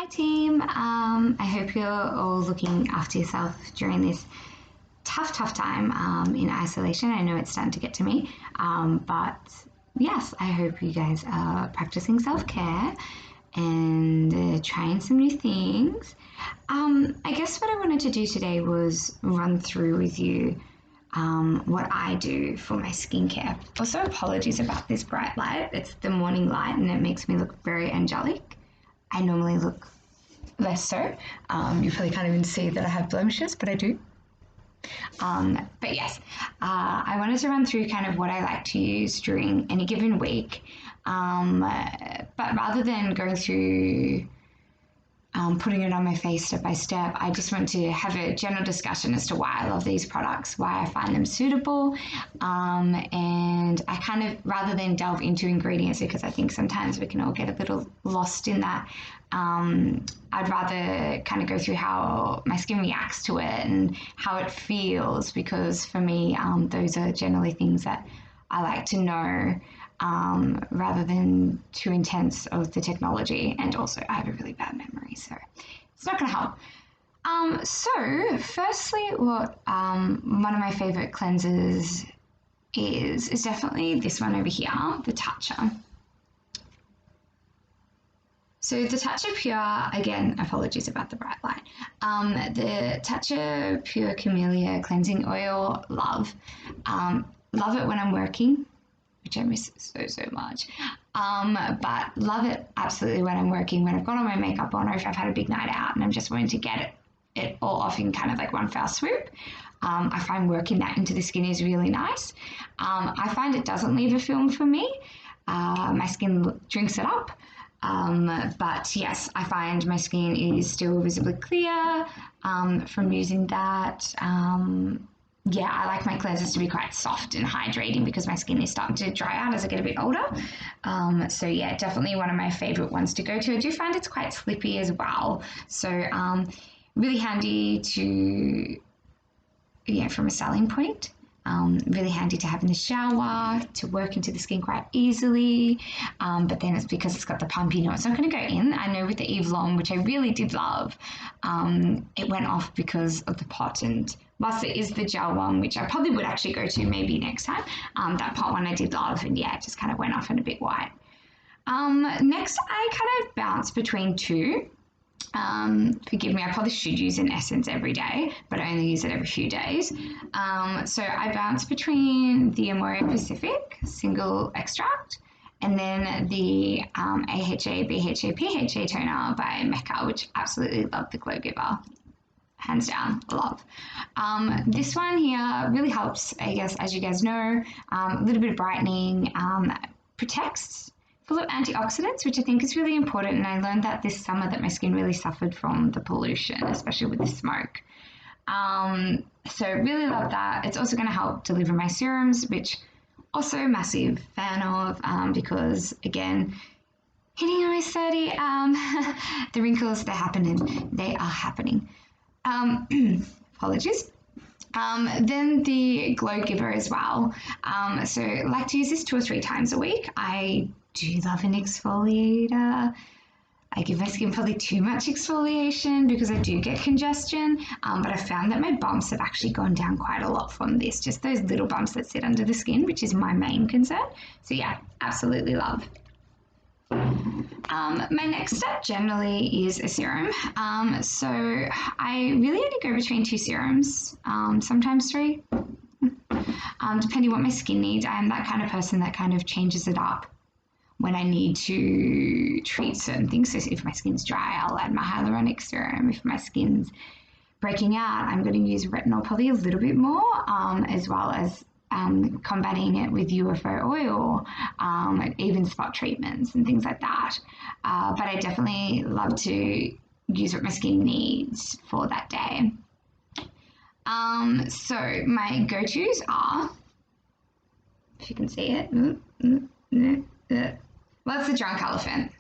team. I hope you're all looking after yourself during this tough time in isolation. I know it's starting to get to me, but yes, I hope you guys are practicing self-care and trying some new things. I guess what I wanted to do today was run through with you what I do for my skincare. Also, apologies about this bright light. It's the morning light and it makes me look very angelic. I normally look less so. You probably can't even see that I have blemishes, but I do. But yes, I wanted to run through kind of what I like to use during any given week. But rather than going through putting it on my face step by step, I just want to have a general discussion as to why I love these products, why I find them suitable, and I kind of, rather than delve into ingredients, because I think sometimes we can all get a little lost in that, I'd rather kind of go through how my skin reacts to it and how it feels, because for me, those are generally things that I like to know, rather than too intense of the technology. And also I have a really bad memory, so it's not going to help. So firstly, what one of my favorite cleansers is definitely this one over here, the Toucher. So the Toucher Pure, again, apologies about the bright light. The Toucher Pure Camellia Cleansing Oil, love. Love it when I'm working, which I miss so much. But love it absolutely when I'm working, when I've got all my makeup on, or if I've had a big night out and I'm just wanting to get it all off in kind of like one fell swoop. I find working that into the skin is really nice. I find it doesn't leave a film for me. My skin drinks it up. But yes, I find my skin is still visibly clear from using that. Yeah, I like my cleansers to be quite soft and hydrating because my skin is starting to dry out as I get a bit older. So yeah, definitely one of my favorite ones to go to. I do find it's quite slippy as well. So really handy to, from a styling point. Really handy to have in the shower, to work into the skin quite easily, but then it's because it's got the pump, it's not going to go in. I know with the Eve Lom, which I really did love, it went off because of the pot, and whilst it is the gel one, which I probably would actually go to maybe next time, that pot one I did love, and yeah, it just kind of went off and a bit white. Next, I kind of bounce between two. Forgive me, I probably should use an essence every day, but I only use it every few days. So I bounce between the Amore Pacific single extract and then the AHA, BHA, PHA toner by MECCA, which I absolutely love, the Glow Giver. Hands down, love. This one here really helps, I guess, as you guys know, a little bit of brightening, protects, full of antioxidants, which I think is really important. And I learned that this summer that my skin really suffered from the pollution, especially with the smoke. So really love that. It's also going to help deliver my serums, which also massive fan of, because again, hitting almost 30, the wrinkles, they're happening. They are happening. Apologies. Then the Glow Giver as well. So I like to use this 2 or 3 times a week. I do love an exfoliator. I give my skin probably too much exfoliation because I do get congestion, but I found that my bumps have actually gone down quite a lot from this, just those little bumps that sit under the skin, which is my main concern. So yeah, absolutely love. My next step generally is a serum. So I really only go between 2 serums, sometimes 3, depending what my skin needs. I am that kind of person that kind of changes it up when I need to treat certain things. So if my skin's dry, I'll add my hyaluronic serum. If my skin's breaking out, I'm going to use retinol probably a little bit more, as well as combating it with UFO oil, even spot treatments and things like that. But I definitely love to use what my skin needs for that day. So my go-tos are, if you can see it, well, it's the drunk elephant.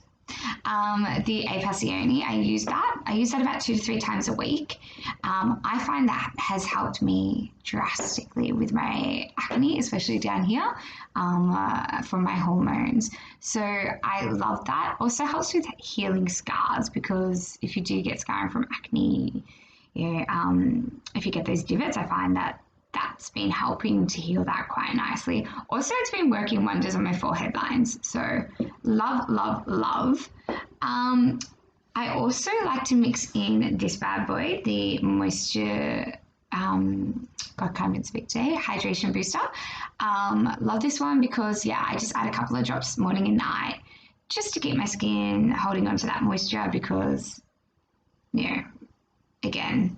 The Apassione, I use that about 2 to 3 times a week. I find that has helped me drastically with my acne, especially down here, from my hormones. So I love that. Also helps with healing scars, because if you do get scarring from acne, if you get those divots, I find that that's been helping to heal that quite nicely. Also, it's been working wonders on my forehead lines. So love, love, love. I also like to mix in this bad boy, the Moisture, God, can't even speak today, Hydration Booster. Love this one because, I just add a couple of drops morning and night just to keep my skin holding on to that moisture, because, again,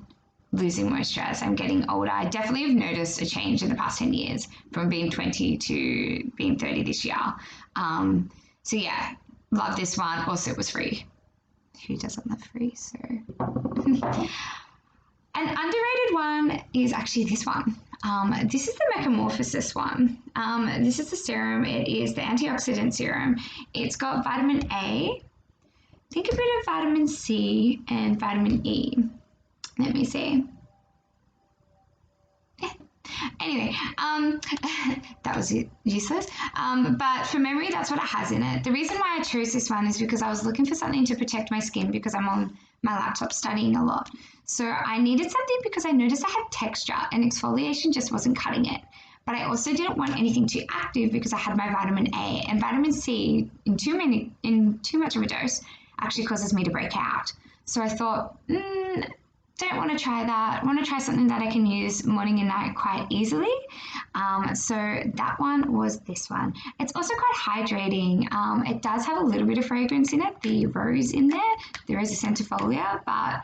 losing moisture as I'm getting older. I definitely have noticed a change in the past 10 years from being 20 to being 30 this year. Love this one. Also, it was free. Who doesn't love free? So, an underrated one is actually this one. This is the Metamorphosis one. This is the serum. It is the antioxidant serum. It's got vitamin A, I think a bit of vitamin C and vitamin E. Let me see. Anyway, that was useless. But for memory, that's what it has in it. The reason why I chose this one is because I was looking for something to protect my skin, because I'm on my laptop studying a lot. So I needed something because I noticed I had texture and exfoliation just wasn't cutting it. But I also didn't want anything too active because I had my vitamin A, and vitamin C in too much of a dose actually causes me to break out. So I thought, don't want to try that. I want to try something that I can use morning and night quite easily. So that one was this one. It's also quite hydrating. It does have a little bit of fragrance in it, the rose in there. There is a centifolia, but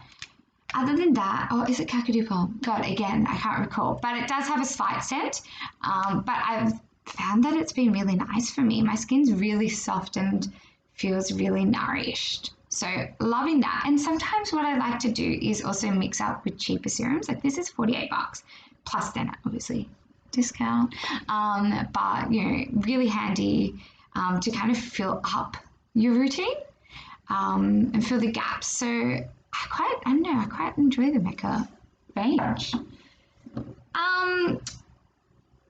other than that, is it Kakadu Palm? God, again, I can't recall. But it does have a slight scent. But I've found that it's been really nice for me. My skin's really soft and feels really nourished. So loving that. And sometimes what I like to do is also mix up with cheaper serums. Like this is $48 plus then obviously discount. But really handy to kind of fill up your routine and fill the gaps. So I quite enjoy the MECCA range.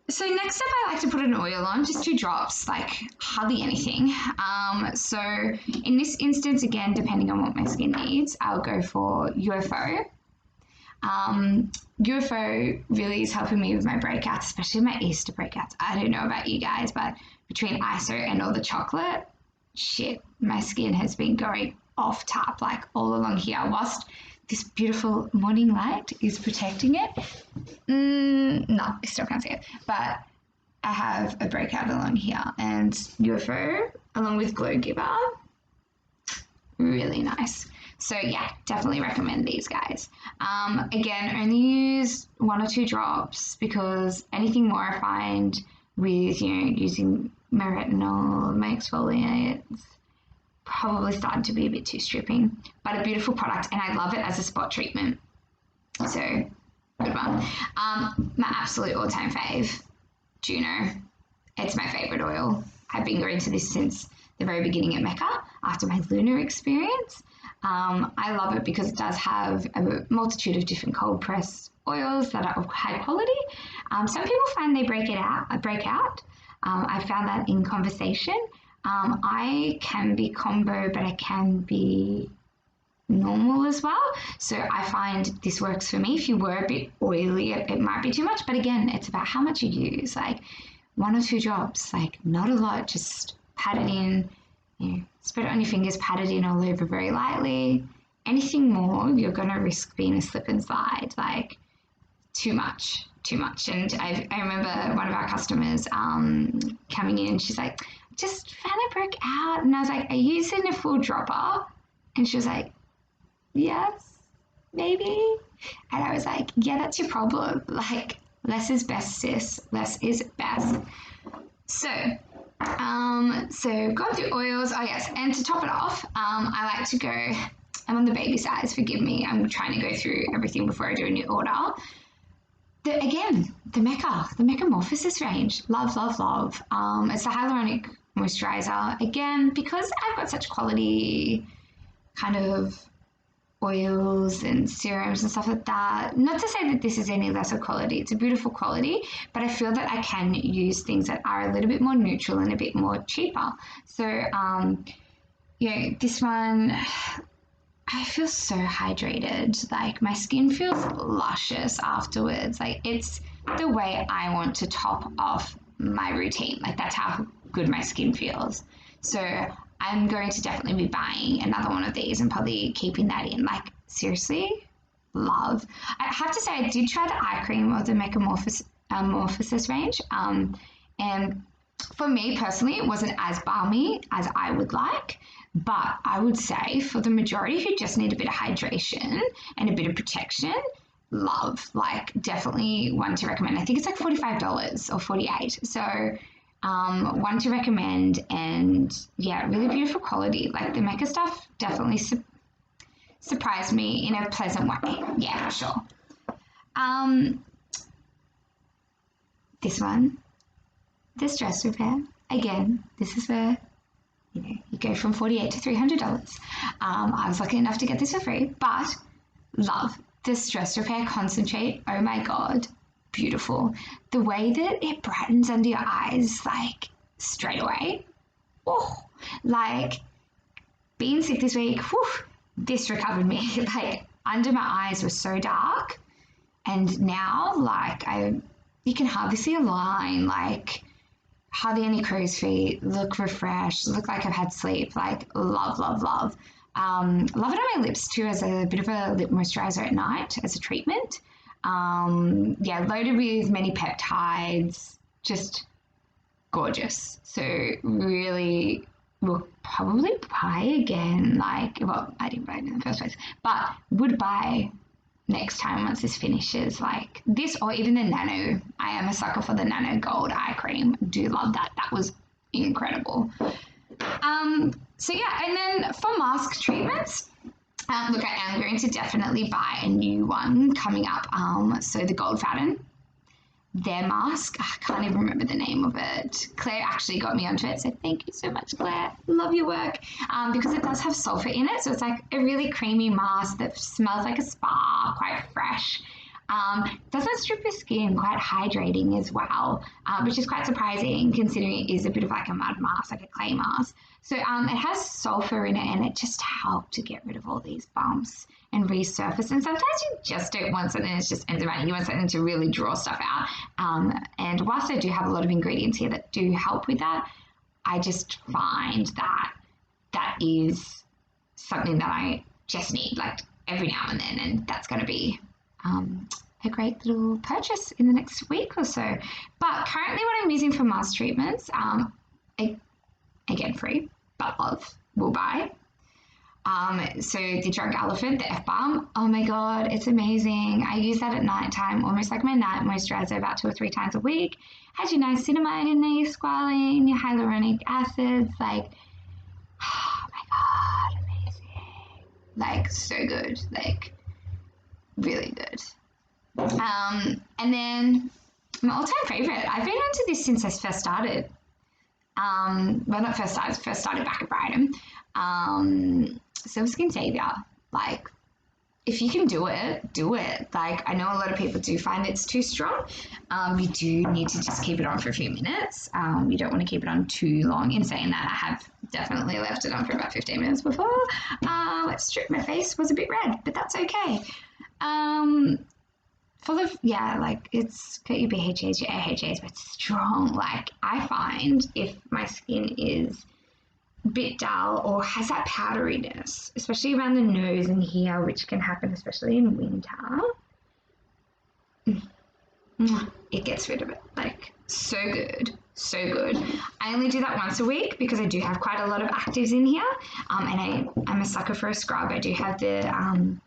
So next up, I like to put an oil on, just 2 drops, like hardly anything. So in this instance, again, depending on what my skin needs, I'll go for UFO. UFO really is helping me with my breakouts, especially my Easter breakouts. I don't know about you guys, but between ISO and all the chocolate, shit, my skin has been going off top, like all along here, whilst this beautiful morning light is protecting it. No, I still can't see it. But I have a breakout along here, and UFO, along with Glow Giver, really nice. So definitely recommend these guys. Again, only use 1 or 2 drops, because anything more I find with, using my retinol, my exfoliates, probably starting to be a bit too stripping, but a beautiful product, and I love it as a spot treatment. So good one. My absolute all-time fave, Juno. It's my favorite oil. I've been going to this since the very beginning at MECCA after my lunar experience. I love it because it does have a multitude of different cold pressed oils that are of high quality. Some people find they break out. I found that in conversation. I can be combo, but I can be normal as well. So I find this works for me. If you were a bit oily, it might be too much. But again, it's about how much you use, like 1 or 2 drops, like not a lot, just pat it in, spread it on your fingers, pat it in all over very lightly. Anything more, you're going to risk being a slip and slide, like too much. And I remember one of our customers coming in, she's like, just found it broke out. And I was like, are you using a full dropper? And she was like, yes, maybe. And I was like, yeah, that's your problem. Like, less is best, sis. Less is best. So gone through oils. Oh yes, and to top it off, I like to go, I'm on the baby size, forgive me. I'm trying to go through everything before I do a new order. The MECCA Metamorphosis range. Love, love, love. It's the hyaluronic moisturizer. Again, because I've got such quality kind of oils and serums and stuff like that. Not to say that this is any lesser quality, it's a beautiful quality, but I feel that I can use things that are a little bit more neutral and a bit more cheaper. So, this one, I feel so hydrated. Like my skin feels luscious afterwards. Like it's the way I want to top off my routine. Like that's how good my skin feels. So I'm going to definitely be buying another one of these and probably keeping that in. Like seriously, love. I have to say I did try the eye cream of the MECCA Morphosis range. And for me personally, it wasn't as balmy as I would like. But I would say for the majority who just need a bit of hydration and a bit of protection, love. Like definitely one to recommend. I think it's like $45 or $48. So one to recommend, and yeah, really beautiful quality. Like the MECCA stuff definitely surprised me in a pleasant way. Yeah, for sure. This one, the stress repair. Again, this is where you go from $48 to $300. I was lucky enough to get this for free, but love the stress repair concentrate. Oh my God, beautiful. The way that it brightens under your eyes, like straight away. Oh, like being sick this week, whew, this recovered me. Like under my eyes were so dark, and now like you can hardly see a line, like hardly any crow's feet, look refreshed, look like I've had sleep, like love, love, love. Love it on my lips too as a bit of a lip moisturizer at night as a treatment. Loaded with many peptides, just gorgeous. So really will probably buy again, like, well, I didn't buy it in the first place, but would buy next time once this finishes, like this or even the Nano. I am a sucker for the Nano Gold Eye Cream. Do love that. That was incredible. So yeah, and then for mask treatments, look, I am going to definitely buy a new one coming up. So the Gold Fountain, their mask, I can't even remember the name of it. Claire actually got me onto it, so thank you so much, Claire. Love your work. Because it does have sulfur in it, so it's like a really creamy mask that smells like a spa, quite fresh. Doesn't strip your skin, quite hydrating as well, which is quite surprising considering it is a bit of like a mud mask, like a clay mask. So it has sulfur in it, and it just helped to get rid of all these bumps and resurface. And sometimes you just don't want something that's just enzymatic. You want something to really draw stuff out. And whilst I do have a lot of ingredients here that do help with that, I just find that that is something that I just need like every now and then, and that's going to be a great little purchase in the next week or so. But currently what I'm using for mask treatments, again free, but love, will buy. So the Drunk Elephant, the F-Balm, oh my God, it's amazing. I use that at night time, almost like my night moisturizer, about 2 or 3 times a week. Has your niacinamide in there, your squalane, your hyaluronic acids, like, oh my God, amazing. Like, so good, like, really good. And then my all-time favorite, I've been onto this since I first started. Well, not first started back at Brighton. Silver Skin Savior. Like, if you can do it, do it. Like, I know a lot of people do find it's too strong. You do need to just keep it on for a few minutes. You don't want to keep it on too long. In saying that, I have definitely left it on for about 15 minutes before. My face was a bit red, but that's okay. Full of, like, it's got your BHAs, your AHAs, but it's strong. Like, I find if my skin is a bit dull or has that powderiness, especially around the nose and here, which can happen especially in winter, it gets rid of it. Like, so good, so good. I only do that once a week because I do have quite a lot of actives in here, and I'm a sucker for a scrub. I do have the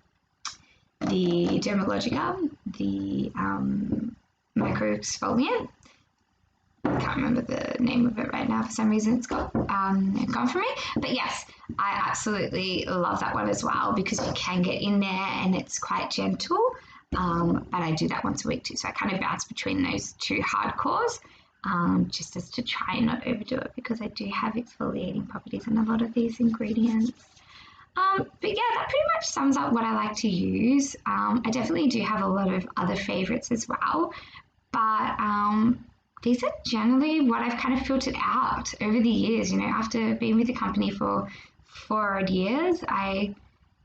Dermalogica, the micro exfoliant. I can't remember the name of it right now. For some reason, it's gone from me. But yes, I absolutely love that one as well because you can get in there and it's quite gentle. But I do that once a week too, so I kind of bounce between those two hardcores. just as to try and not overdo it, because I do have exfoliating properties in a lot of these ingredients. But yeah, that pretty much sums up what I like to use. I definitely do have a lot of other favorites as well, but these are generally what I've kind of filtered out over the years. After being with the company for 4 odd years, I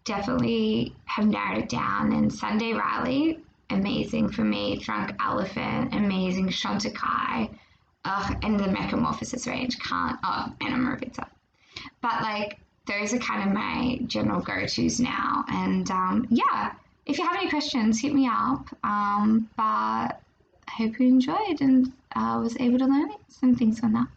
definitely have narrowed it down. And Sunday Riley, amazing for me. Drunk Elephant, amazing. Chantecaille, and the Metamorphosis range, and Amorvita. But like, those are kind of my general go-tos now. And yeah, if you have any questions, hit me up. But I hope you enjoyed and was able to learn some things from that.